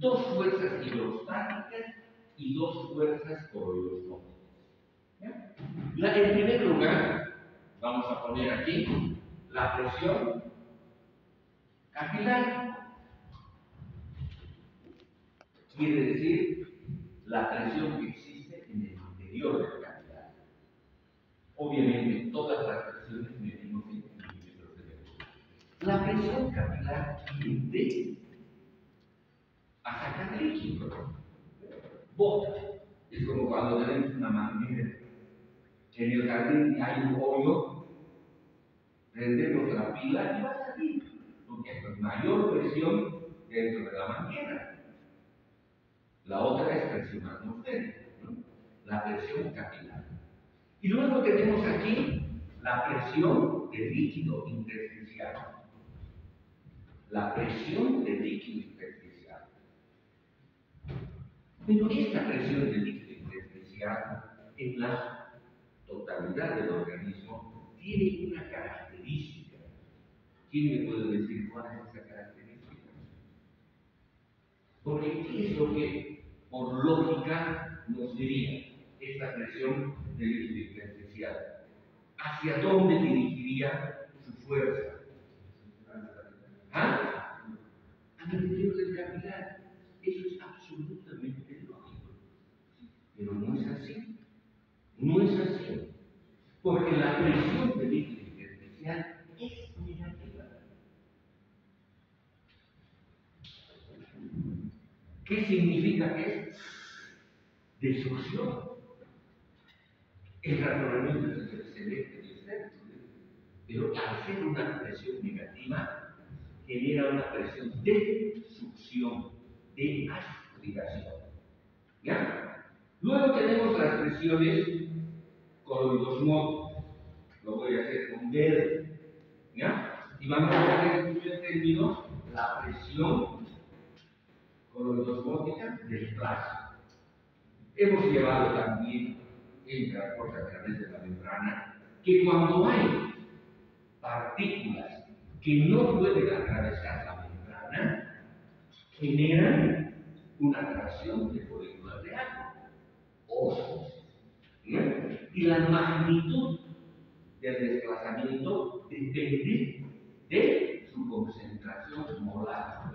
dos fuerzas hidrostáticas y dos fuerzas coroidosmóticas. En primer lugar, vamos a poner aquí la presión capilar. Quiere decir la presión que existe en el interior del capilar. Obviamente, todas las presiones medimos en milímetros de mercurio. La presión capilar tiende a sacar líquido. Bota. Es como cuando tenemos una manguera. En el jardín hay un hoyo, prendemos la pila y va a salir, porque hay mayor presión dentro de la manguera. La otra es presión atmosférica, ¿no? La presión capilar. Y luego tenemos aquí la presión de líquido intersticial. La presión de líquido intersticial. Pero esta presión de líquido intersticial en la totalidad del organismo tiene una característica. ¿Quién me puede decir cuál es esa característica? Porque ¿qué es lo que por lógica nos diría esta presión de líquido intersticial? ¿Hacia dónde dirigiría su fuerza? ¿Ah? Al interior del capilar. Eso es absolutamente lógico. Pero no es así. No es así. Porque la presión de líquido intersticial es negativa. ¿Qué significa que es? Destrucción. El razonamiento es excelente de usted, pero al ser una presión negativa, genera una presión de succión, de aspiración. ¿Ya? Luego tenemos las presiones coroidosmóticas. Lo voy a hacer con verde. ¿Ya? Y vamos a ver en primer término la presión coroidosmótica del plasma. Hemos llevado también el transporte a través de la membrana, que cuando hay partículas que no pueden atravesar la membrana, generan una atracción de moléculas de agua, osos. Y la magnitud del desplazamiento depende de su concentración molar.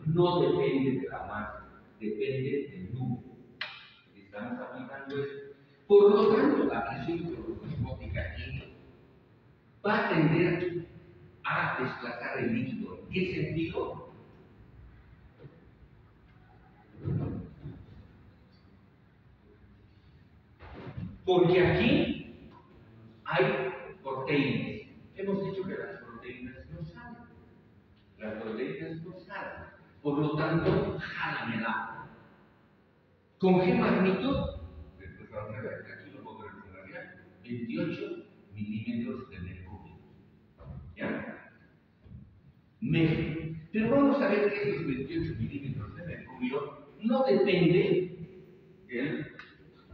No depende de la masa, depende del número. Estamos aplicando eso. Por lo tanto, la presión coroidosmótica aquí va a tender a desplazar el líquido. ¿En qué sentido? Porque aquí hay proteínas. Hemos dicho que las proteínas no salen. Las proteínas no salen. Por lo tanto, jalan el agua. ¿Con qué magnitud? Después vamos a ver, aquí lo pongo en el área, 28 milímetros de mercurio. ¿Ya? Pero vamos a ver que esos 28 milímetros de mercurio no dependen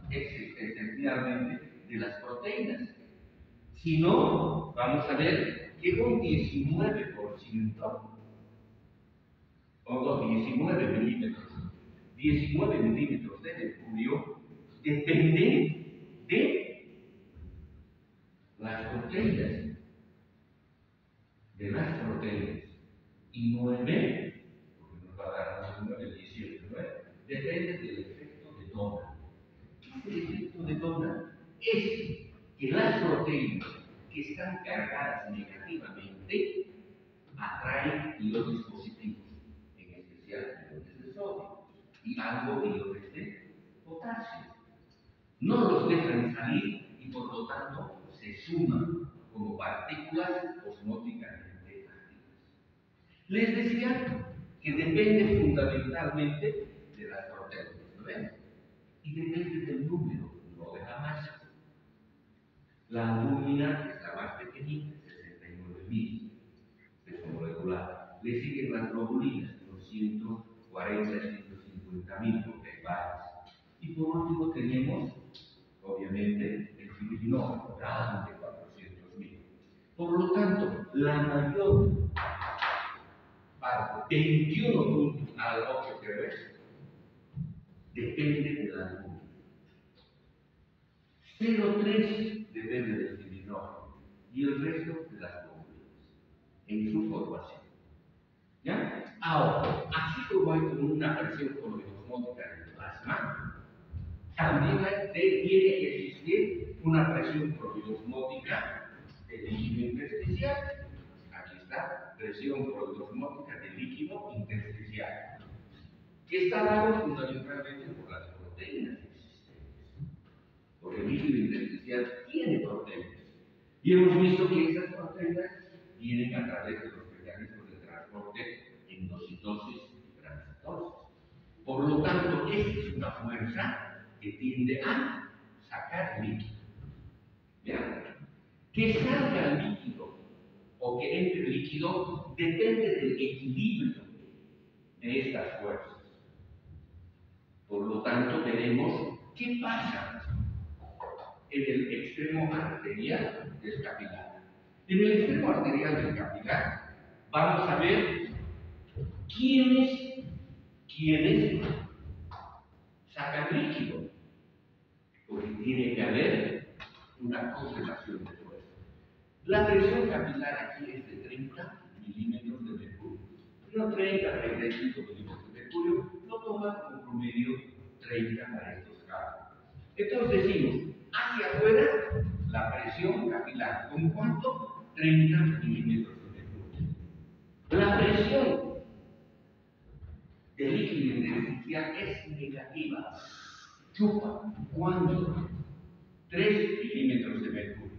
esencialmente de las proteínas, sino, vamos a ver que un 19%, o 19 milímetros de mercurio dependen de las proteínas, y 9, porque nos va a dar 9, 18, 9, depende del efecto de Doppler. ¿Qué es el efecto de Doppler? Es que las proteínas que están cargadas negativamente atraen iones positivos, en especial iones de sodio y algo de iones de potasio. No los dejan salir y por lo tanto se suman como partículas osmóticamente activas. Les decía que depende fundamentalmente de las proteínas, ¿no ven? Y depende del número, no de la masa. La albúmina es la más pequeñita, 69.000 peso molecular. Le siguen las globulinas, con 140, 150.000, porque hay varias. Y por último tenemos, obviamente, el fibrinogen grande, 400.000. Por lo tanto, la mayor parte, 21 puntos al 8 que ves, depende de la luna. 0,3 depende del cilindro y el resto de las glándulas en su formación. ¿Ya? Ahora, así como hay como una presión coloidosmótica en el plasma, también tiene que existir una presión coloidosmótica del líquido intersticial. Aquí está, presión coloidosmótica del líquido intersticial, que está dado fundamentalmente por las proteínas existentes. Porque el líquido intersticial tiene proteínas. Y hemos visto que esas proteínas vienen a través de los mecanismos de transporte endocitosis y transitosis. Por lo tanto, esta es una fuerza que tiende a sacar líquido. ¿Ya? Que salga líquido o que entre líquido depende del equilibrio de estas fuerzas. Por lo tanto, veremos qué pasa en el extremo arterial del capilar. En el extremo arterial del capilar vamos a ver quiénes sacan líquido, porque tiene que haber una correlación de fuerza. La presión capilar aquí es de 30 milímetros de mercurio. No 30, 35 milímetros de mercurio, lo toma como promedio 30 para estos casos. Entonces decimos, hacia afuera, la presión capilar, ¿con cuánto? 30 milímetros de mercurio. La presión del líquido intersticial es negativa. Chupa, ¿cuánto? 3 milímetros de mercurio.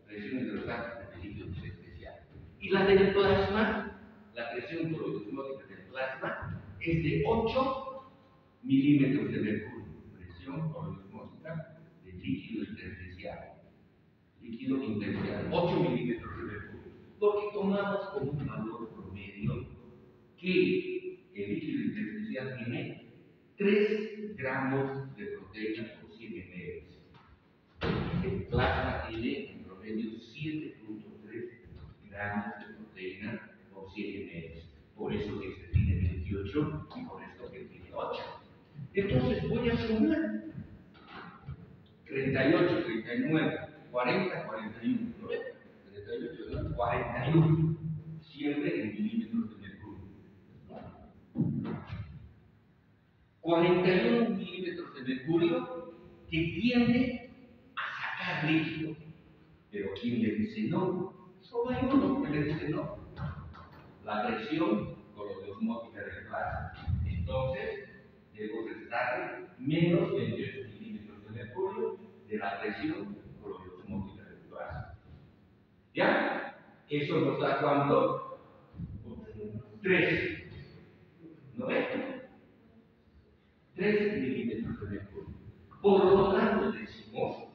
Presión hidrostática del líquido intersticial. Y la del plasma, la presión coloidosmótica del plasma, es de 8 milímetros de mercurio. Presión coloidosmótica del líquido intersticial. Líquido intersticial, 8 milímetros de mercurio. Porque tomamos como un valor promedio que el líquido intersticial tiene 3 gramos de proteína por 100 ml. El plasma tiene en promedio 7.3 gramos de proteína por 100 ml. Por eso que este tiene 28 y por esto que tiene 8. Entonces voy a sumar 38, 39, 40, 41, ¿no ven? 38, 41, siempre en milímetros de mercurio. 41 milímetros de mercurio que tiende a sacar líquido. Pero ¿quién le dice no? Solo hay uno que le dice no. La presión coloidosmótica del plasma. Entonces, debo restar menos 28 milímetros de mercurio de la presión coloidosmótica del plasma. ¿Ya? Eso nos da ¿cuánto? 3. ¿No ves? 3 milímetros de mercurio. Por lo tanto, decimos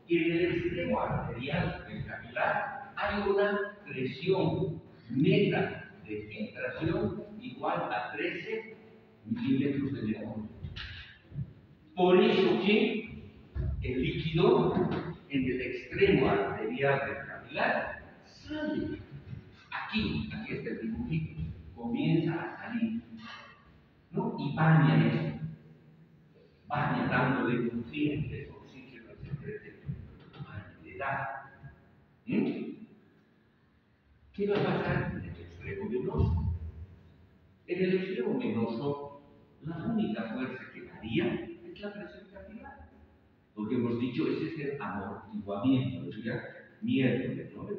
que en el extremo arterial del capilar hay una presión meta de filtración igual a 13 milímetros de mercurio. Por eso que el líquido en el extremo arterial del capilar sale. Aquí está el dibujito, comienza a salir, ¿no? Y baña esto. Baña dándole nutrientes, oxígeno, etc. Le da. ¿Qué va a pasar en el extremo venoso? En el extremo venoso, la única fuerza que daría es la presión capilar. Porque hemos dicho, ese es el amortiguamiento. El día miércoles, ¿no?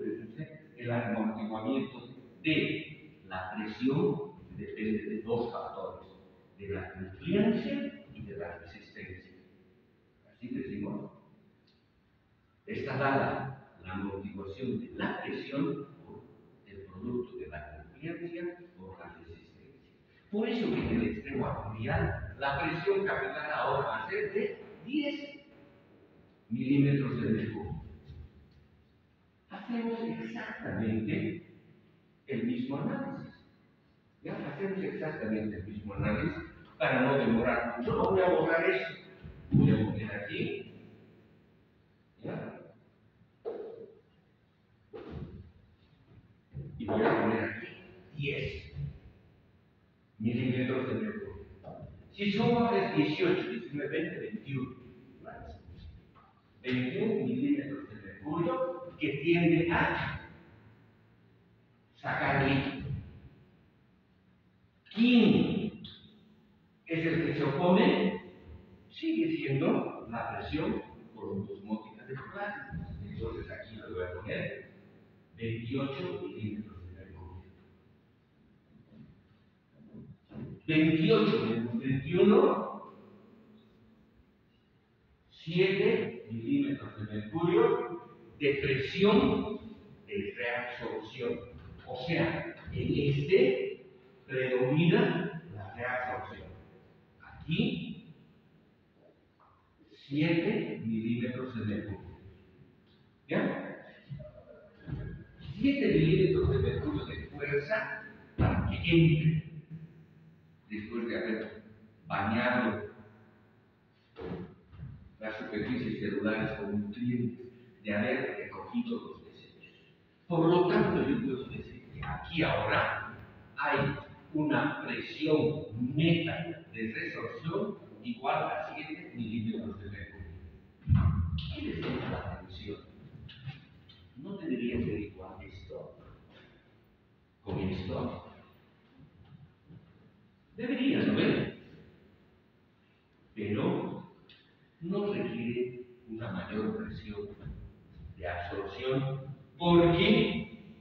El amortiguamiento de la presión depende de 2 factores: de la influencia y de la resistencia. Así decimos. Está dada la amortiguación de la presión por el producto de la influencia por la resistencia. Por eso que en el extremo arterial la presión capilar ahora va a ser de 10 milímetros de mercurio. Hacemos exactamente el mismo análisis. ¿Ya? Hacemos exactamente el mismo análisis para no demorar mucho. No voy a borrar eso. Voy a poner aquí. ¿Ya? Y voy a poner aquí 10 milímetros de mercurio. Si son ahora 18, 19, 20, 21, 21 milímetros de mercurio que tiende a sacar líquido. ¿Quién es el que se opone? Sigue siendo la presión osmótica del plasma. Entonces aquí lo voy a poner 28 milímetros de mercurio. 28 menos 21, 7 milímetros de mercurio de presión de reabsorción. O sea, en este predomina la reabsorción. Aquí, 7 milímetros de mercurio. ¿Ya? 7 milímetros de mercurio de fuerza para que entre, después de haber bañado las superficies celulares con nutrientes, de haber recogido los desechos. Por lo tanto, yo puedo decir que aquí ahora hay una presión neta de resorción igual a 7 milímetros de mercurio. ¿Qué les llama la atención? ¿No debería ser igual esto con esto? Debería, ¿no ven? Pero no requiere una mayor presión de absorción porque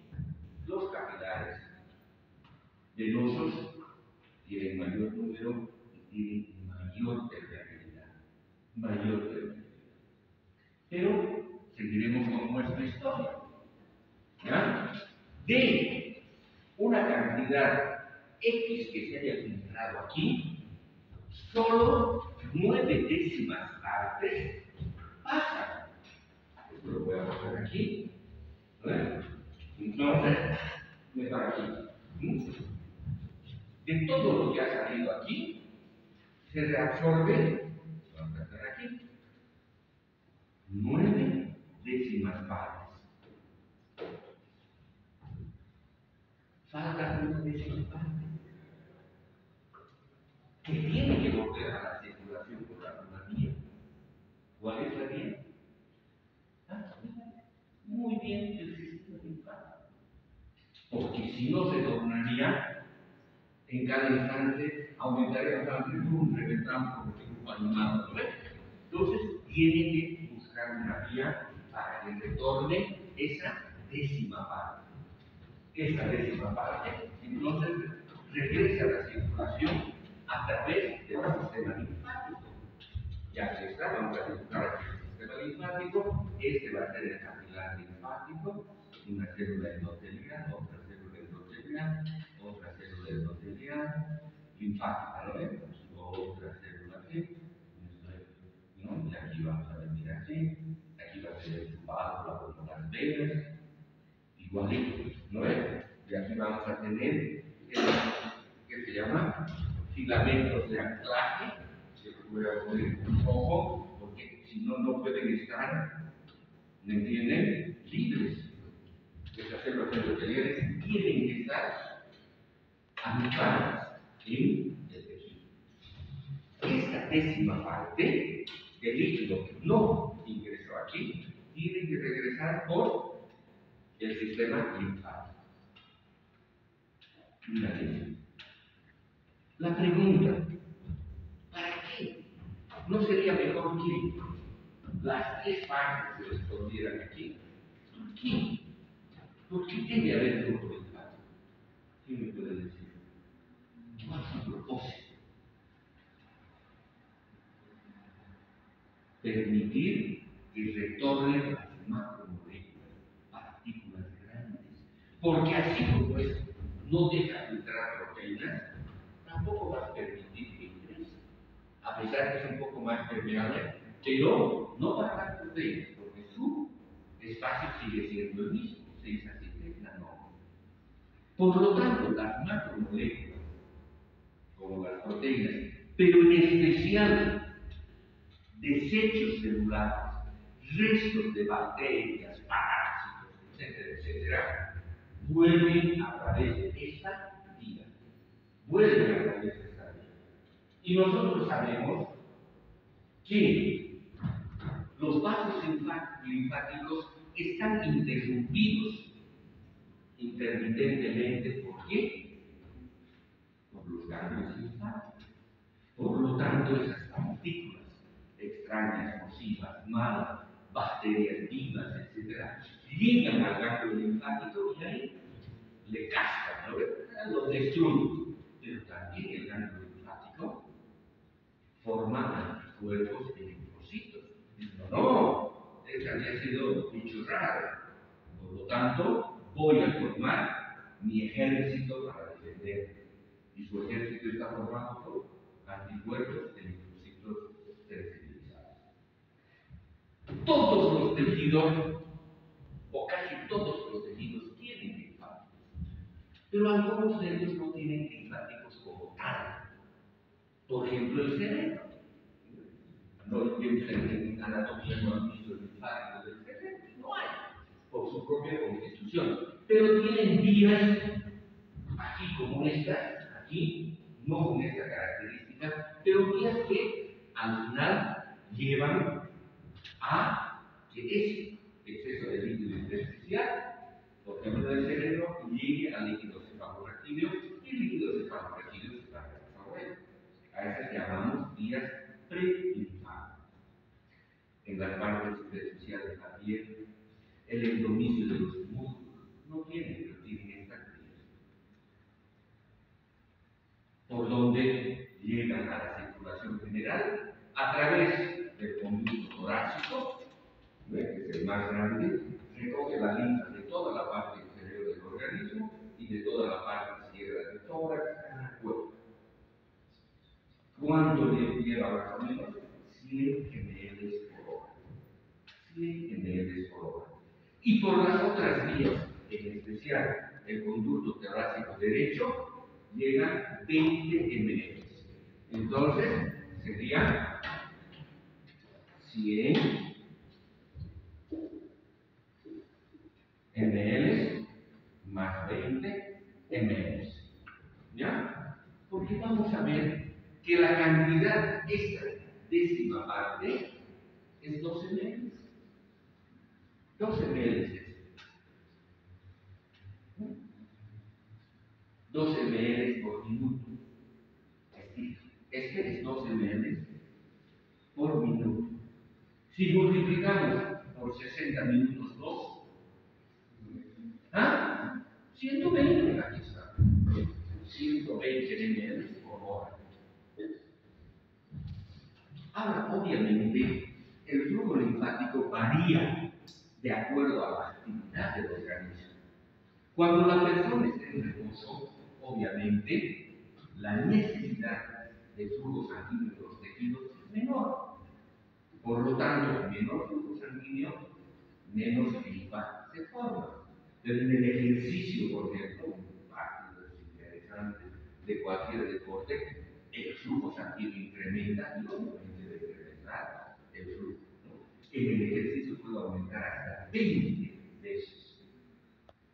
los capilares venosos tienen mayor número y tienen mayor permeabilidad. Pero seguiremos con nuestra historia. ¿Ya? De una cantidad X que se haya filtrado aquí, solo 9 décimas partes pasan. Esto lo voy a poner aquí. Entonces, me para aquí. De todo lo que ha salido aquí, se reabsorbe, vamos a hacer aquí, 9 décimas partes. Falta una décima parte que tiene que volver a la circulación por alguna vía. ¿Cuál es la vía? Muy bien, el sistema linfático. Porque si no se tornaría, en cada instante aumentaría la amplitud, reventamos como el grupo animado. ¿No? Entonces, tiene que buscar una vía para que retorne esa décima parte. Esa décima parte, entonces, regresa a la circulación a través del sistema linfático. Ya que está, vamos a dibujar aquí el sistema linfático. Este va a ser el capilar linfático, una célula endotelial, otra célula endotelial, otra célula endotelial, linfática, ¿no ven? Otra célula aquí, ¿no? Y aquí vamos a venir así, aquí va a ser el válvula con las venas, igualito, ¿no ven? Y aquí vamos a tener el que se llama filamentos de anclaje, que voy a poner un rojo, porque si no, no pueden estar, ¿me entienden? Libres. Esas células endoteliales tienen que estar ancladas en el tejido. Esta décima parte del líquido que no ingresó aquí tiene que regresar por el sistema linfático. Una décima. La pregunta, ¿para qué? ¿No sería mejor que las 10 partes se respondieran aquí? ¿Por qué? ¿Por qué debe haber grupo linfático? ¿Quién me puede decir? ¿Cuál es su propósito? Permitir que retornen las macromoléculas, partículas grandes. Porque así como esto no deja filtrar proteínas, tampoco va a permitir que ingrese. A pesar que es un poco más permeable, pero no para las proteínas, porque su espacio sigue siendo el mismo, 6 a 7 nanómetros. Por lo tanto, las macromoléculas, como las proteínas, pero en especial desechos celulares, restos de bacterias, parásitos, etcétera, etcétera, vuelven a través de esta vía. Vuelven a través de esta vía. Y nosotros sabemos que los vasos linfáticos están interrumpidos intermitentemente. ¿Por qué? Por los ganglios linfáticos. Por lo tanto, esas partículas extrañas, nocivas, malas, bacterias vivas, etc., llegan al ganglio linfático y ahí le cascan, ¿no? Lo destruyen. Pero también el ganglio linfático forma anticuerpos de linfocitos. No, este había sido bicho raro. Por lo tanto, voy a formar mi ejército para defender. Y su ejército está formado por anticuerpos de linfocitos sensibilizados. Todos los tejidos, o casi todos los tejidos, tienen linfáticos. Pero algunos de ellos no tienen linfáticos como tal. Por ejemplo, el cerebro. No piensen en anatomía, no han visto el linfático del cerebro, no hay, por su propia constitución. Pero tienen vías, aquí como estas, aquí, no con esta característica, pero vías que al final llevan a que ese exceso de líquido intersticial, por ejemplo del cerebro, llegue al líquido cefalorraquídeo y el líquido cefalorraquídeo se va a desarrollar. A esas llamamos vías prelinfáticas. En las partes superficiales de la piel, el endomisio de los músculos no tienen, pero tienen estas vías, por donde llegan a la circulación general a través del conducto torácico, que es el más grande, recoge la linfa de toda la parte inferior del organismo y de toda la parte izquierda del tórax al cuerpo. ¿Cuánto le lleva más o menos? 100 ml por hora. 100 ml por hora. Y por las otras vías, en especial el conducto torácico derecho, llega 20 ml. Entonces, sería 100 ml más 20 ml. ¿Ya? Porque vamos a ver que la cantidad, esta décima parte, es 12 ml. 12 ml. 12 ml por minuto. Este es 12 ml por minuto. Si multiplicamos por 60 minutos 2, ¿ah? 120, aquí está. 120 ml por hora. Ahora, obviamente, el flujo linfático varía de acuerdo a la actividad del organismo. Cuando la persona está en reposo, obviamente, la necesidad de flujo sanguíneo de los tejidos es menor. Por lo tanto, menor flujo sanguíneo, menos linfa se forma. Pero en el ejercicio, por ejemplo, partidos interesantes de cualquier deporte, el flujo sanguíneo incrementa y obviamente debe incrementar el flujo, ¿no? En el ejercicio puede aumentar hasta 20 veces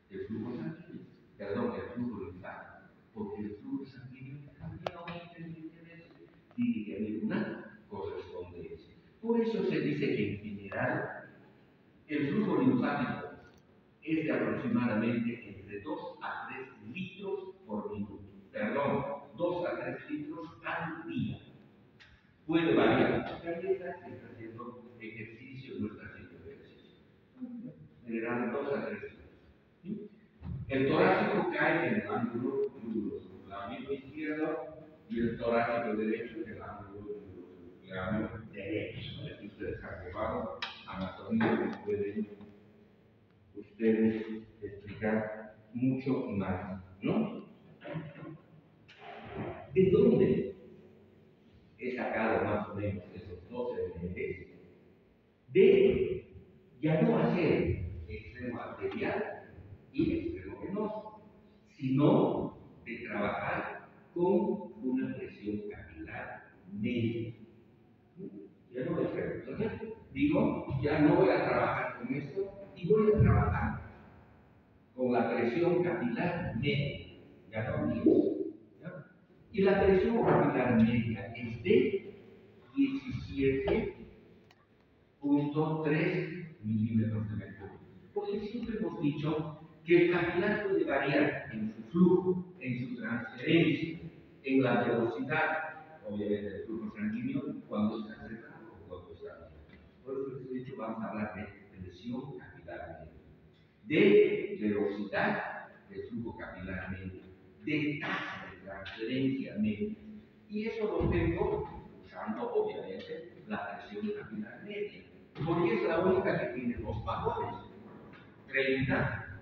el flujo sanguíneo, perdón, el flujo linfático, porque el flujo sanguíneo también aumenta en 20 veces. Tiene que haber una correspondencia. Por eso se dice que en general el flujo linfático es de aproximadamente entre 2 a 3 litros por minuto. Perdón, 2 a 3 litros al día. Puede variar. Porque ahí está haciendo ejercicio, no está haciendo ejercicio. En general, 2 a 3 litros. ¿Sí? El torácico cae en el ángulo glabio izquierdo y el torácico derecho en el ángulo glabio derecho. Si ustedes han llevado anatomía, pueden ustedes explicar mucho más, ¿no? ¿De dónde he sacado más o menos esos 12 ml? De ya no hacer extremo arterial y extremo venoso, sino de trabajar con una presión capilar media. Ya no es extremo. Entonces, digo, ya no voy a trabajar con esto y voy a trabajar con la presión capilar media. Ya no 10. ¿Ya? Y la presión capilar media es dicho que el capilar puede variar en su flujo, en su transferencia, en la velocidad, obviamente del flujo sanguíneo, cuando está cerrado o cuando está abierto. Por eso les he dicho, vamos a hablar de presión capilar media, de velocidad del flujo capilar medio, de tasa de transferencia media. Y eso lo tengo usando, obviamente, la presión capilar media, porque es la única que tiene dos valores, 30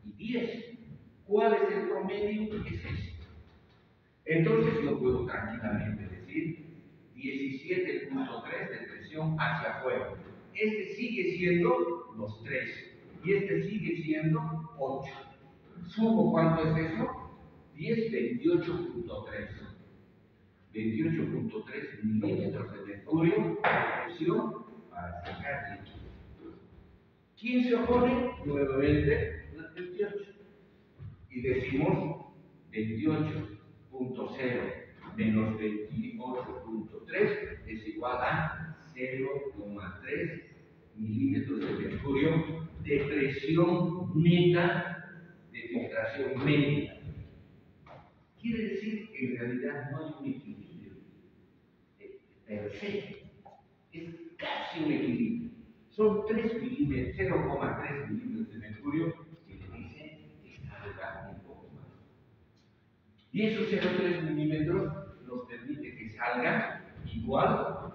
y 10. ¿Cuál es el promedio? Es ese. Entonces yo puedo tranquilamente decir 17.3 de presión hacia afuera. Este sigue siendo los 3 y este sigue siendo 8. ¿Sumo cuánto es eso? 10, 28.3. 28.3 milímetros de mercurio de presión para sacar líquido. ¿Quién se opone? Nuevamente la 28. Y decimos 28.0 menos 28.3 es igual a 0,3 milímetros de mercurio de presión neta de filtración media. Quiere decir que en realidad no hay un equilibrio per se, es casi un equilibrio. Son 3 milímetros, 0,3 milímetros de mercurio que le dicen que salga un poco más. Y esos 0,3 milímetros nos permite que salga igual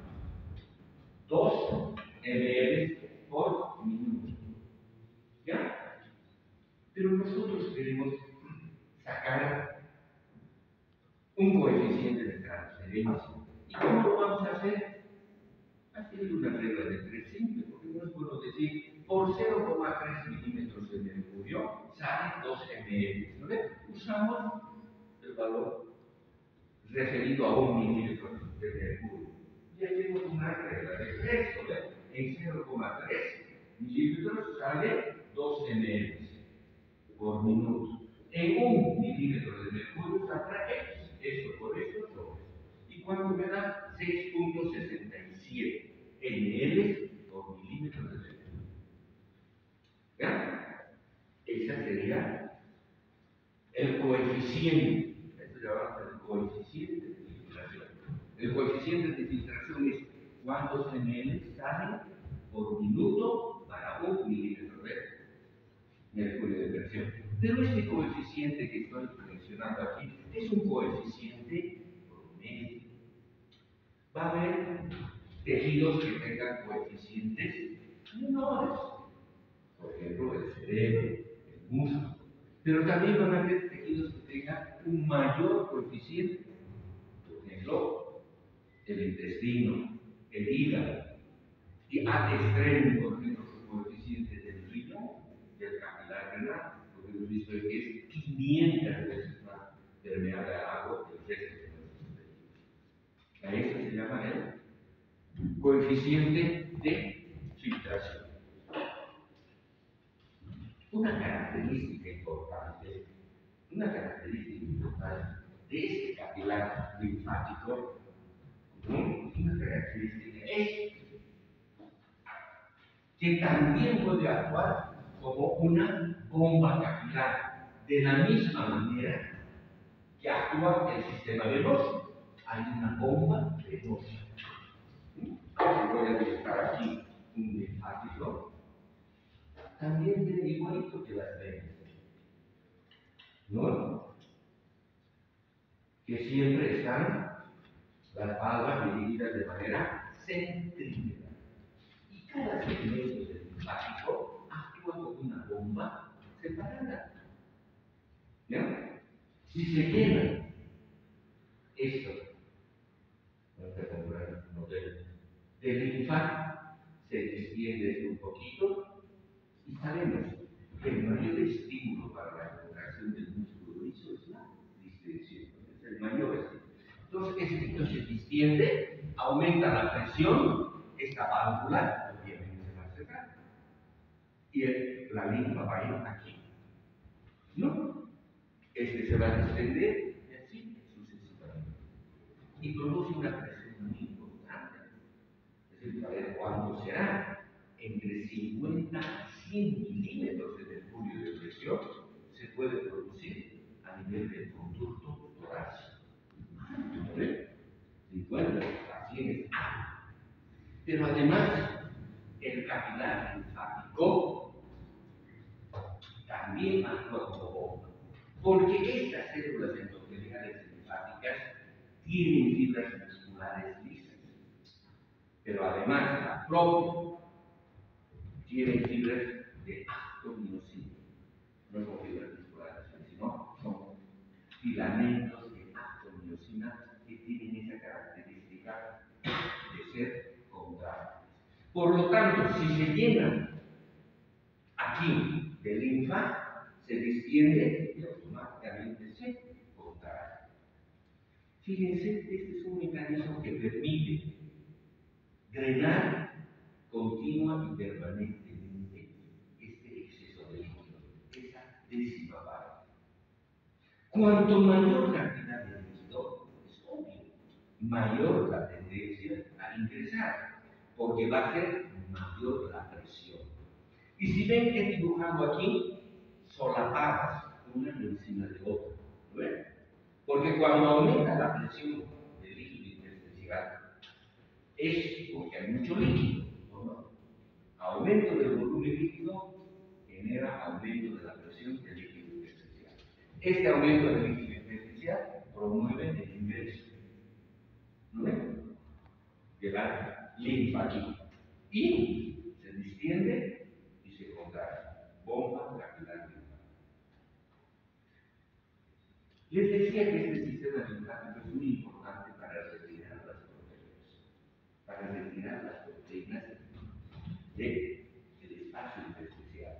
2 ml por minuto. ¿Ya? Pero nosotros queremos sacar un coeficiente de transferencia. ¿Y cómo lo vamos a hacer? Haciendo una regla de 3 simple, porque no es bueno decir por 0,3 milímetros de mercurio salen 2 ml. ¿No ven? Usamos el valor referido a 1 milímetro de mercurio. Y hacemos una regla de 3, ¿no ven? En 0,3 milímetros sale 2 ml por minuto. En 1 milímetro de mercurio saldrá X. Eso por eso, todo. ¿Y cuánto me da? 6.67 ml por milímetro de mercurio. ¿Ya? Ese sería el coeficiente. Esto ya va a ser el coeficiente de filtración. El coeficiente de filtración es cuántos ml salen por minuto para 1 milímetro de mercurio de presión. Pero este coeficiente que estoy mencionando aquí es un coeficiente promedio. Va a haber tejidos que tengan coeficientes menores, por ejemplo el cerebro, el músculo, pero también van a haber tejidos que tengan un mayor coeficiente, por ejemplo el intestino, el hígado, y ad extremo, por ejemplo, el coeficiente del riñón, del capilar renal, porque hemos visto que es 500 veces más permeable al agua que el resto de nuestros tejidos. A eso se llama el coeficiente de filtración. Una característica importante de este capilar linfático, una característica es que también puede actuar como una bomba capilar, de la misma manera que actúa el sistema venoso. Hay una bomba venosa. Voy a dibujar aquí un linfático. También tiene igualito que las venas, ¿no? Que siempre están las valvas divididas de manera centrípeta. Y cada segmento del linfático actúa como una bomba separada. ¿Ya? Si se llena esto, del linfático, se distiende un poquito y sabemos que el mayor estímulo para la contracción del músculo liso es la distensión. Es el mayor estímulo. Entonces, esto se distiende, aumenta la presión, esta válvula obviamente se va a cerrar. Y la linfa va a ir aquí. ¿No? Este se va a distender y así sucesivamente. Y produce una presión muy importante. Es decir, a ver cuánto será. Entre 50 y 100 milímetros de mercurio mercurio y de presión se puede producir a nivel del conducto torácico. ¿Ve? 50 a 100 es alto. Pero además, el capilar linfático también actúa como bomba, porque estas células endoteliales linfáticas tienen fibras musculares lisas, pero además la propia tiene fibras de actomiosina. No son fibras musculares, sino son filamentos de actomiosina que tienen esa característica de ser contráctiles. Por lo tanto, si se llenan aquí de linfa, se distiende y automáticamente se contrae. Fíjense, este es un mecanismo que permite drenar continua y permanentemente este exceso de líquido, esa décima parte. Cuanto mayor cantidad de líquido, es obvio, mayor la tendencia a ingresar, porque va a ser mayor la presión. Y si ven que he dibujado aquí, solapadas, una encima de otra, ¿no ven? Porque cuando aumenta la presión del líquido intersticial, es porque hay mucho líquido, ¿no? Aumento del volumen líquido genera aumento de la presión del líquido intersticial. Este aumento del líquido intersticial promueve el ingreso, ¿no ven? De la linfa aquí. Y se distiende y se contrae. Bomba capilar linfática. Les decía que este sistema linfático es muy importante para retirar las proteínas del espacio intersticial.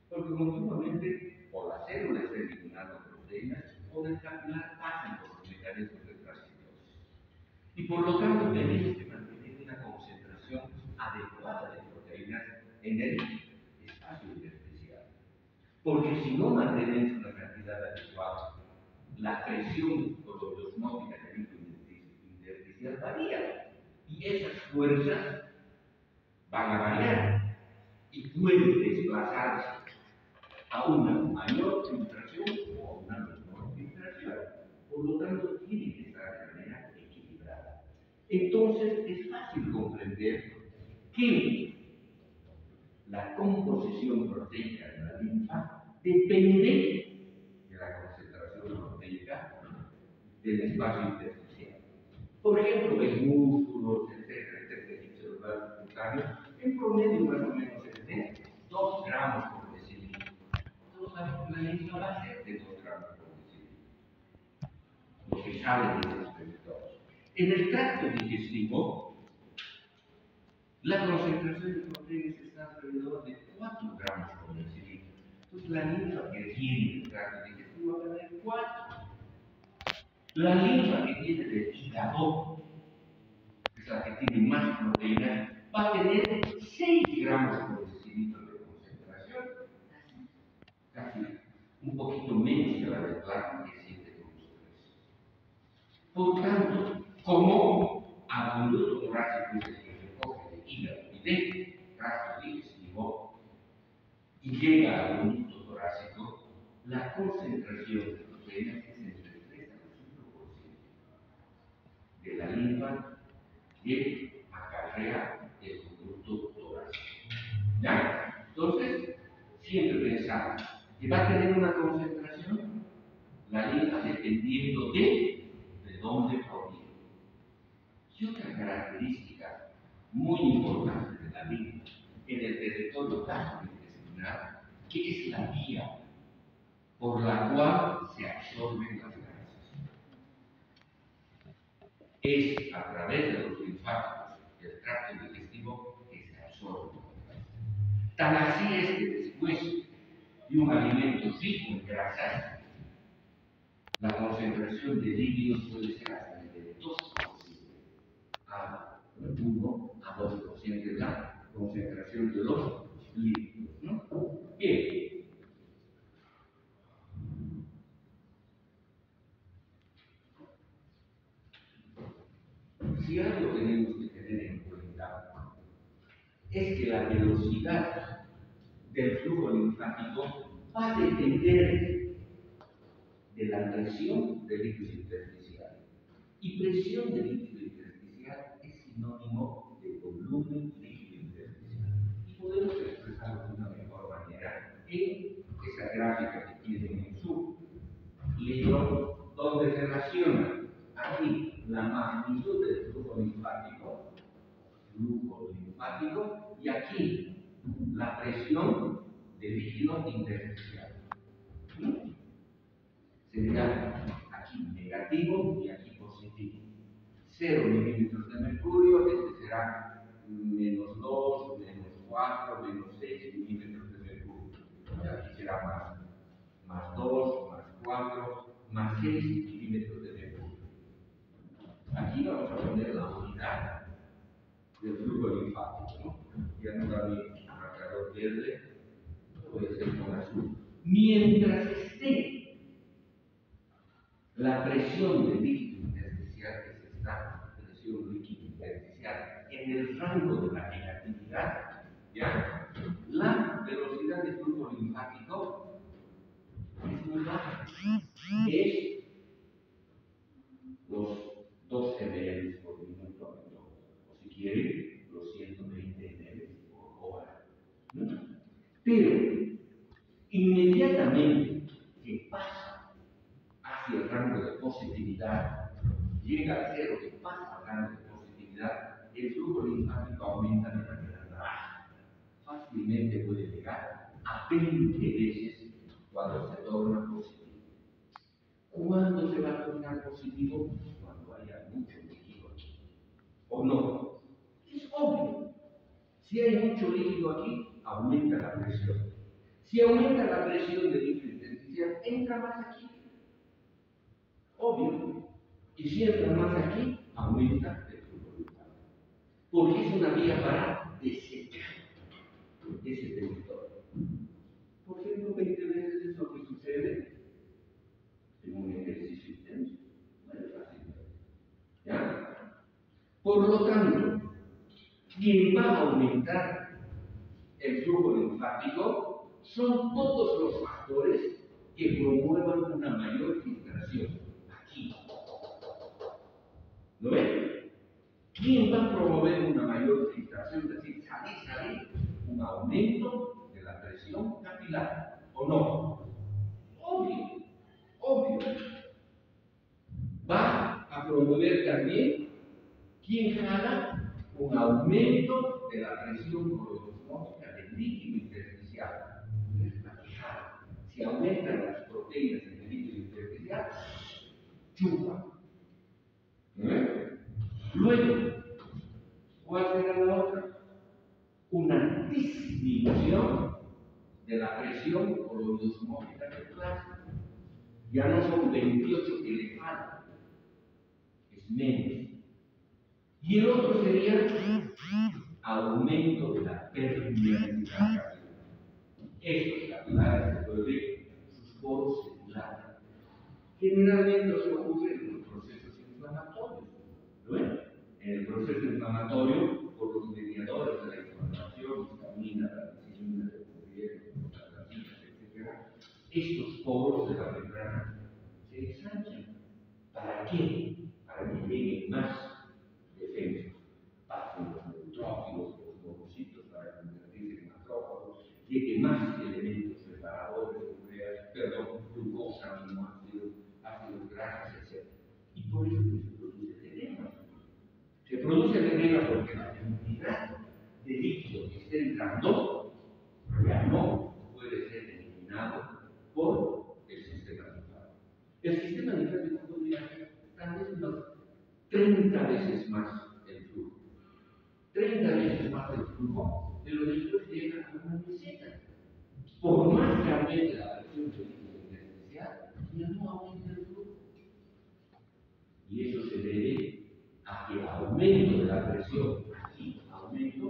Porque continuamente o la célula está eliminando proteínas o del capilar pasan por los mecanismos de transitosis. Y por lo tanto tenemos que mantener una concentración adecuada de proteínas en el espacio intersticial. Porque si no mantenemos una cantidad adecuada, la presión osmótica del líquido intersticial varía. Y esas fuerzas van a variar y pueden desplazarse a una mayor filtración o a una menor filtración. Por lo tanto, tiene que estar de manera equilibrada. Entonces, es fácil comprender que la composición proteica de la linfa depende de la concentración proteica del espacio intersticial. Por ejemplo, en músculos, etcétera, y celular subcutáneo, en promedio más o menos es de 2 gramos por decilitro. Todos sabemos que la linfa va a ser de 2 gramos por decilitro, lo que sale de los extremidades. En el tracto digestivo, la concentración de proteínas está alrededor de 4 gramos por decilitro. Entonces, la linfa que tiene el tracto digestivo va a tener 4. La linfa que tiene del hígado, que es la que tiene más proteínas, va a tener 6 gramos por decilitro de concentración, casi un poquito menos que la del plasma, que es 7,3. Por tanto, como abundoso torácico es el que recoge de hígado y de tracto digestivo y llega al conducto torácico, la concentración de proteínas es entre 3 a 5% de la linfa que acarrea el conducto torácico. ¿Ya? Entonces, siempre pensamos que va a tener una concentración la linfa dependiendo de dónde proviene. Y otra característica muy importante de la linfa en el territorio gastrointestinal, que es la vía por la cual se absorben las grasas. Es a través de los linfáticos del tracto digestivo que se absorben las grasas. Tan así es que después de un alimento rico en grasas, la concentración de líquidos puede ser hasta de 2% a 1 a 2% de la concentración de los líquidos, ¿no? Bien. Si algo tenemos que tener en cuenta es que la velocidad del flujo linfático va a depender de la presión del líquido intersticial. Y presión del líquido intersticial es sinónimo de volumen líquido intersticial. Y podemos expresarlo de una mejor manera en esa gráfica que tienen en su libro, donde se relaciona aquí la magnitud del flujo linfático, y aquí la presión del líquido intersticial. Sería aquí negativo y aquí positivo. 0 milímetros de mercurio, este será menos 2, menos 4, menos 6 milímetros de mercurio. Aquí será más 2, más 4, más 6 milímetros de mercurio. Aquí vamos a poner la unidad del flujo linfático, ¿no? Ya no da mi marcador verde, lo voy a hacer con azul. Mientras esté la presión del líquido intersticial, que es esta presión líquido intersticial, en el rango de la negatividad, ¿ya? La velocidad de flujo linfático es muy baja. Es los 12 ml por minuto, o si quieren, los 120 ml por hora. Pero, inmediatamente que pasa hacia el rango de positividad, llega al 0, que pasa al rango de positividad, el flujo linfático aumenta de manera drástica. Fácilmente puede llegar a 20 veces cuando se torna positivo. ¿Cuándo se va a tornar positivo? Cuando haya mucho líquido aquí. ¿O no? Es obvio. Si hay mucho líquido aquí, aumenta la presión. Si aumenta la presión del líquido intersticial, entra más aquí. Obvio. Y si entra más aquí, aumenta el flujo linfático. Porque es una vía para desecar ese territorio. Por ejemplo, 20 veces es lo que sucede en un ejercicio intenso. No es fácil. ¿Ya? Por lo tanto, quien va a aumentar el flujo linfático son todos los factores que promuevan una mayor filtración. Aquí. ¿Lo ven? ¿Quién va a promover una mayor filtración? Es decir, salir, un aumento de la presión capilar. ¿O no? Obvio. Va a promover también, ¿quién jala? Un aumento de la presión coloidosmótica del líquido intersticial. Es la que jala. Si aumentan las proteínas en el líquido intersticial, chupa. Luego, ¿cuál será la otra? Una disminución de la presión coloidosmótica del plasma. Ya no son 28 que le faltan, es menos. Y el otro sería aumento de la permeabilidad capilar. Estos capilares se puede ver, sus poros se dilatan. Generalmente se ocurre en los procesos inflamatorios. ¿Lo ven? En el proceso inflamatorio, por los mediadores de la inflamación, histamina, penicilina, prostaglandinas, etc., estos poros de la membrana se ensanchan. ¿Para qué? Para que lleguen más defensas. Pasen los neutrófilos, los monocitos para convertirse en macrófagos, lleguen más elementos reparadores, glucosa, aminoácidos, ácidos grasos, etc. Y por eso se produce edema. Se produce edema porque la cantidad de líquido que está entrando ya no puede ser eliminado por el sistema linfático. El sistema linfático podría ser tal vez unas 30 veces más el flujo. 30 veces más el flujo, pero después llega a una meseta. Por más que aumente la presión del líquido intersticial, ya no aumenta el flujo. Y eso se debe a que el aumento de la presión, aquí aumento,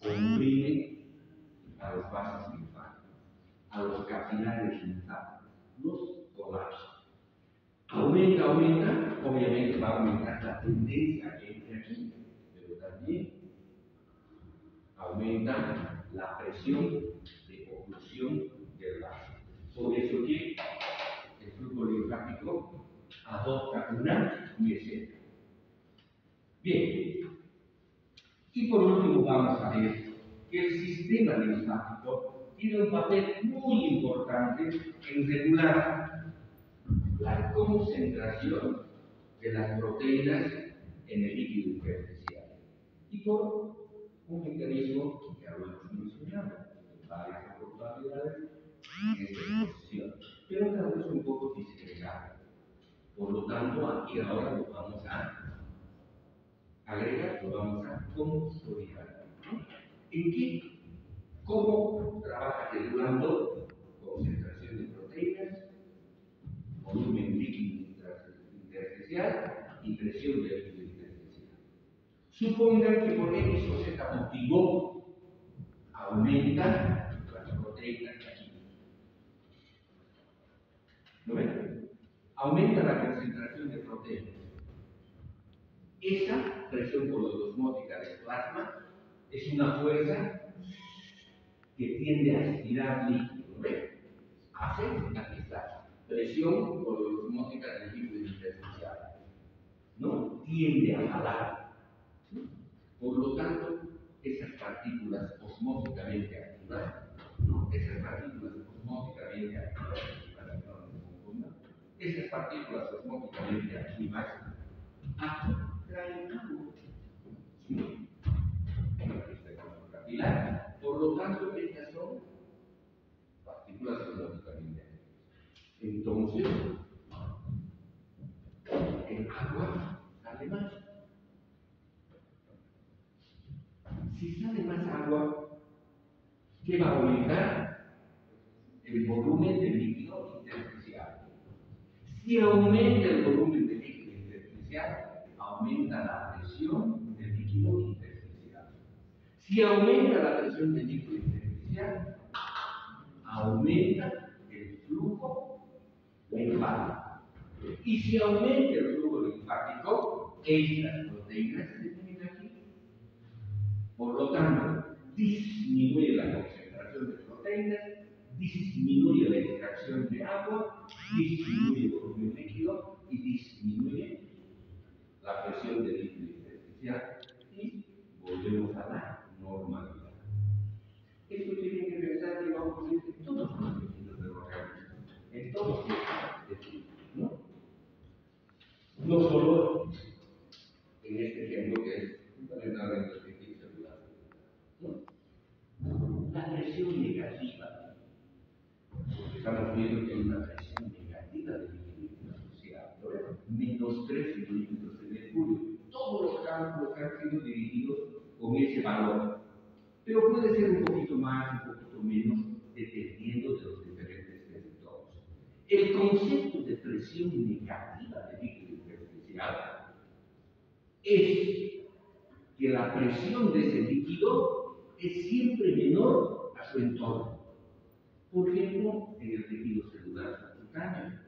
comprime a los vasos linfáticos, a los capilares linfáticos, los colapsa. Aumenta, obviamente va a aumentar la tendencia que entre aquí, pero también aumenta la presión de oclusión Por eso que el flujo linfático adopta una meseta. Bien, y por último vamos a ver que el sistema linfático tiene un papel muy importante en regular la concentración de las proteínas en el líquido intersticial. Y por un mecanismo que ya lo hemos mencionado en varias oportunidades en esta exposición, pero tal vez un poco disgregado. Por lo tanto, aquí ahora lo vamos a agregar, lo vamos a consolidar. ¿En qué? ¿Cómo trabaja regulando concentración de proteínas, volumen líquido intersticial y presión del líquido intersticial? Supongan que por X o Z motivo aumenta las proteínas de aquí. ¿Lo ven? Aumenta la concentración de proteínas. Esa presión polodosmótica del plasma es una fuerza que tiende a aspirar líquido, ¿no ven? Hace, aquí está, presión polodosmótica del líquido intersticial. ¿No? Tiende a jalar. Por lo tanto, esas partículas osmóticamente activas, ¿no? Esas partículas osmóticamente activas, para que no se confundan, esas partículas osmóticamente activas atraen agua. ¿Sí? Capilar. Por lo tanto, estas son partículas osmóticamente activas. Entonces, el agua sale más. Si sale más agua, ¿qué va a aumentar? El volumen del líquido intersticial. Si aumenta el volumen del líquido intersticial, aumenta la presión del líquido intersticial. Si aumenta la presión del líquido intersticial, aumenta el flujo linfático. Y si aumenta el flujo linfático, estas proteínas se tienen aquí. Por lo tanto, disminuye la concentración de proteínas, disminuye la extracción de agua, disminuye el volumen líquido y disminuye la presión del líquido intersticial y volvemos a la normalidad. Esto tiene que pensar que va a ocurrir en todos los tejidos del organismo, en todos los tejidos, ¿no? No solo en este ejemplo que es fundamental en el tejido celular. ¿No? La presión negativa. Estamos viendo que hay una presión negativa del líquido intersticial, menos 3 milímetros de mercurio. Todos los cálculos han sido dirigidos con ese valor, pero puede ser un poquito más, un poquito menos, dependiendo de los diferentes territorios. El concepto de presión negativa del líquido intersticial es que la presión de ese líquido es siempre menor a su entorno. Por ejemplo, en el tejido celular subcutáneo,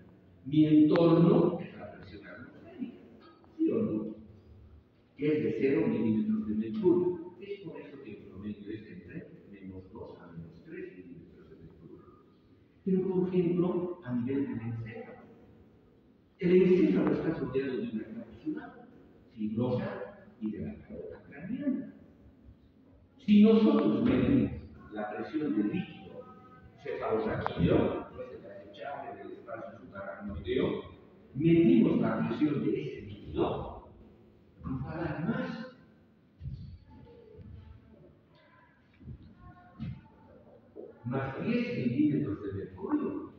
mi entorno es la presión atmosférica, ¿sí o no? Que es de 0 milímetros de mercurio. Es por eso que el promedio es entre menos 2 a menos 3 milímetros de mercurio. Pero, por ejemplo, a nivel del encéfalo. El encéfalo está rodeado de una cápsula fibrosa y de la carota craneana. Si nosotros medimos la presión del líquido cefalorraquídeo, que es el desechable del espacio subaracnoideo, medimos la presión de ese líquido, nos va a dar más. Más 10 milímetros de mercurio.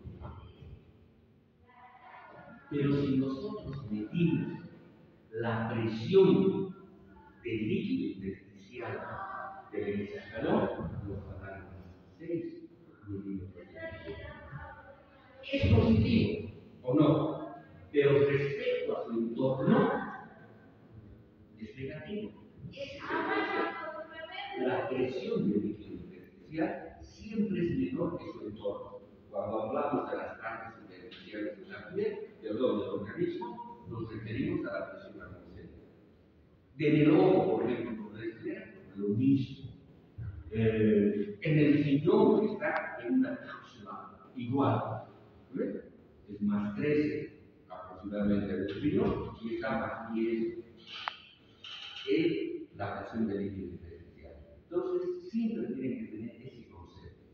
Pero si nosotros medimos la presión del líquido intersticial del encéfalo, nos va a dar más 6 milímetros de mercurio. ¿Es positivo o no? Pero respecto a su entorno, es negativo. La presión del líquido intersticial siempre es menor que su entorno. Cuando hablamos de las partes intersticiales de la piel, del organismo, nos referimos a la presión atmosférica. En el ojo, por ejemplo, podéis ver lo mismo. En el riñón, que está en una cápsula igual. interesa más bien es la presión de líquido intersticial. Entonces, siempre tienen que tener ese concepto.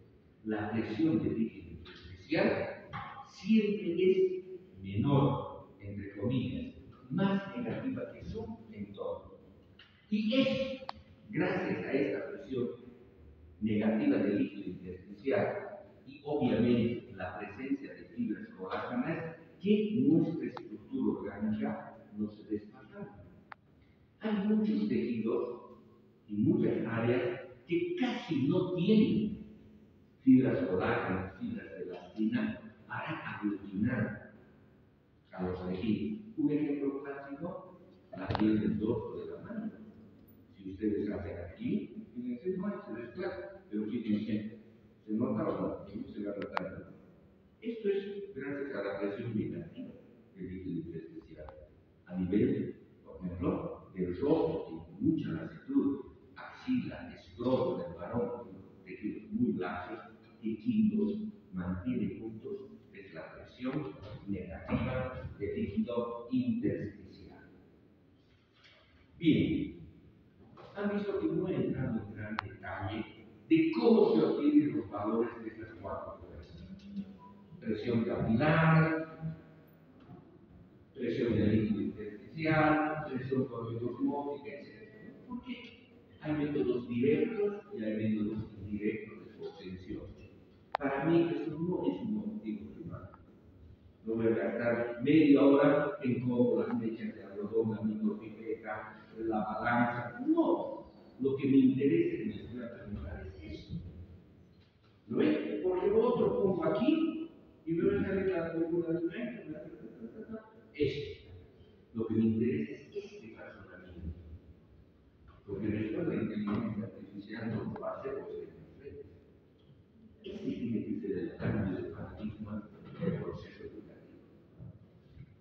La presión de líquido intersticial siempre es menor, entre comillas, más negativa que su entorno. Y es gracias a esta presión negativa del líquido intersticial y obviamente la presencia de fibras colágenas que nuestra estructura orgánica no se desparrama. Hay muchos tejidos y muchas áreas que casi no tienen fibras colágenas, fibras de elastina para aglutinar a los tejidos. Un ejemplo clásico, la piel del dorso de la mano. Si ustedes hacen aquí, fíjense, no se desplaza, pero fíjense, se nota o no, se va notando. Esto es gracias a la presión negativa del líquido intersticial. A nivel, por ejemplo, del rostro, tiene mucha lasitud, axila, escroto del varón, tejidos muy laxos, y quien los mantiene juntos es la presión negativa del líquido intersticial. Bien, han visto que no he entrado en gran detalle de cómo se obtienen los valores de estas cuatro fuerzas. Presión capilar, presión del líquido intersticial, presión corriosmótica, etc. ¿Por qué? Hay métodos directos y hay métodos indirectos de obtención. Para mí eso no es un objetivo primario. No voy a gastar media hora en cómo las mechas de algodón, la micropipeta, la balanza. No. Lo que me interesa y me voy a preguntar es eso. ¿No ves? Porque lo otro pongo aquí y me va a salir la fórmula de alimento. Esto. Lo que me interesa es este razonamiento. Porque después la inteligencia artificial no lo va a hacer por ser diferente. Este tiene que ser el cambio de paradigma del proceso educativo.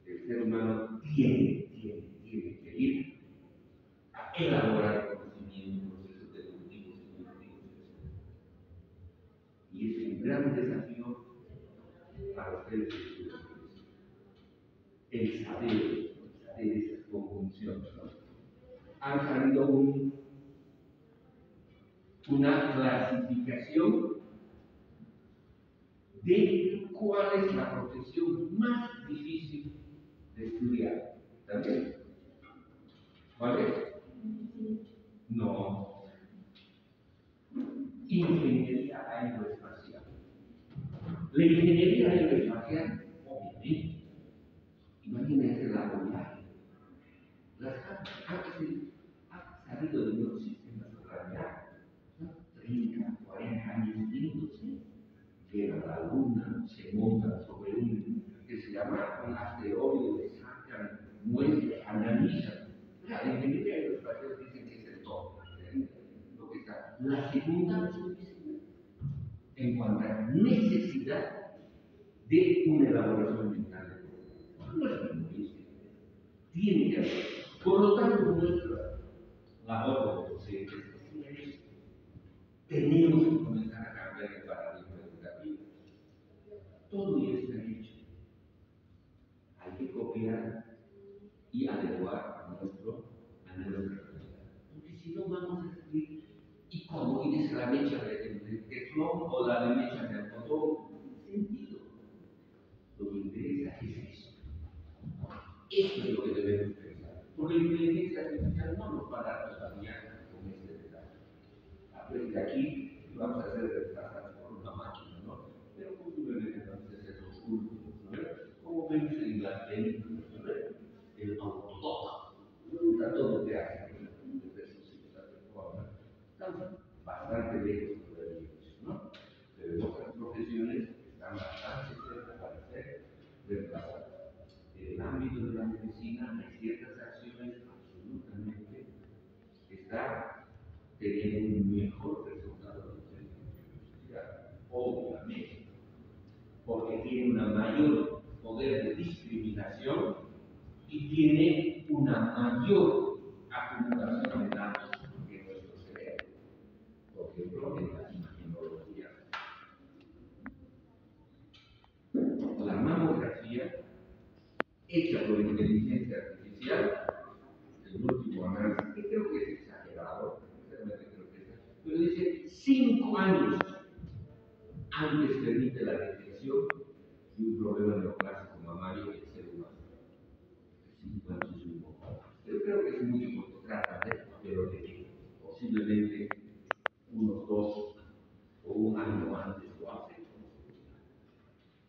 El ser humano tiene que ir a elaborar conocimiento, procesos deductivos y inductivos, etc. Y es un gran desafío para ustedes estudiantes. El saber esas conjunciones. Han salido una clasificación de cuál es la profesión más difícil de estudiar. ¿También? ¿Cuál es? No. Ingeniería aeroespacial. La ingeniería aeroespacial, obviamente. Imagínense la volar. Las ha salido de unos sistemas radiales, 30, 40 años yéndose. Llega a la luna, se montan sobre un que se llama un asteroide, sacan muestras, analizan. La ingeniería aeroespacial dicen que es el top, lo que está. La segunda es medicina, en cuanto a necesidad de una elaboración mental de todo. No es memorística, tiene que haber. Por lo tanto, nuestra labor de docentes es esto. Tenemos que comenzar a cambiar el paradigma educativo. Todo ya está hecho. Hay que copiar y adecuar a nuestra realidad. Porque si no vamos a seguir, y como dice la mecha de teflón o la de mecha de algodón, no tiene sentido. Lo que interesa es eso. Esto es lo que debemos pensar. Porque la inteligencia artificial no nos va a dar todavía con este detalle. Aprende aquí y vamos a hacer reemplazados por una máquina, ¿no? Pero posiblemente vamos a hacer los últimos, ¿no? Como vemos en la película, ¿no? El autodoc. Nunca todo te hace, desde sus formas. Están bastante lejos todavía, ¿no? Pero en otras profesiones están bastante cerca para ser reemplazadas. En el ámbito de la medicina hay ciertas acciones absolutamente que están teniendo un mejor resultado de la obviamente, porque tiene un mayor poder de discriminación y tiene una mayor acumulación de datos que nuestro cerebro, por ejemplo, en la imagenología. La mamografía hecha por inteligencia artificial el último análisis, que creo que es exagerado, sinceramente creo que es exagerado, pero dice 5 años antes permite la detección de un problema neoplásico mamario en el ser humano. 5 años es muy poco. Yo creo que es mucho porque trata pero de posiblemente unos 2 o 1 año antes lo hace.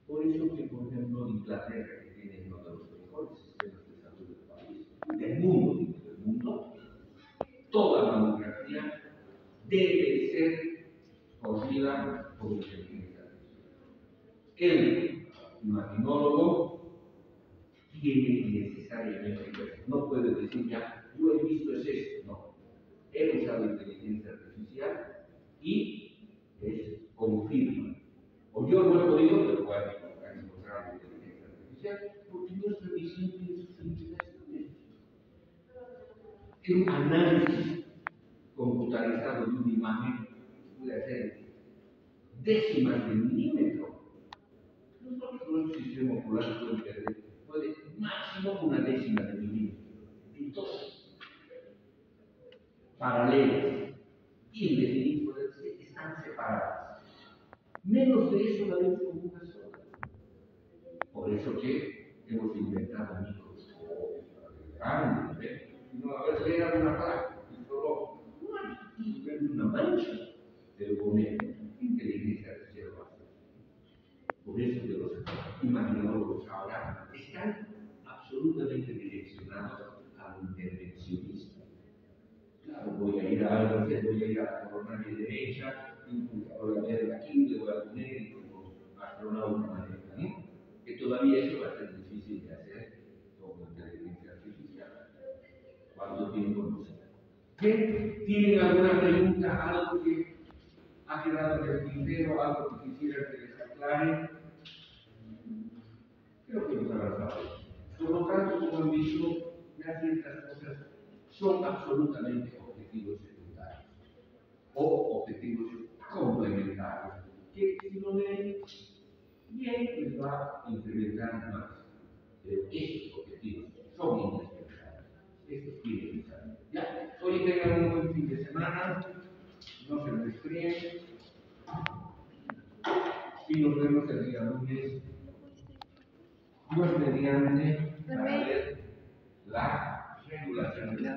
Por eso que, por ejemplo, Inglaterra, que tiene uno de los mejores sistemas de salud del país, del mundo, toda la mamografía debe ser corrida por inteligencia artificial. El imaginólogo tiene necesariamente que no puede decir ya, yo he visto es esto, no. He usado inteligencia artificial y es confirma. O yo no he podido, pero voy a encontrar la inteligencia artificial, porque nuestra visión tiene sus limitaciones. Un análisis computarizado de una imagen puede hacer décimas de milímetro. Nosotros, nuestro sistema ocular puede máximo una décima de milímetro. Entonces, paralelas y en definitiva están separadas. Menos de eso la vemos como una sola. Por eso que hemos inventado microscopios grandes, no a ver, leer una placa y solo una mancha, pero con inteligencia artificial. Por eso que los imaginólogos ahora están absolutamente direccionados al intervencionismo. Claro, voy a ir a algo, voy a ir a la coronaria derecha, y voy a ver aquí, le voy a poner como astronauta maneja, ¿no? Que todavía eso va a ser difícil de hacer con inteligencia artificial. ¿Cuánto tiempo? No sé. ¿Qué? ¿Tienen alguna pregunta, algo que ha quedado en el tintero, algo que quisiera que les aclare? Creo que hemos avanzado. Por lo tanto, como han visto, ya ciertas cosas son absolutamente objetivos secundarios o objetivos complementarios, que si lo ven bien, les va a incrementar más. Pero estos objetivos son indispensables. Estos tienen que saber. Ya, hoy tengan un buen fin de semana, no se resfríen y nos vemos el día lunes. Dios mediante, para ver la regulación de la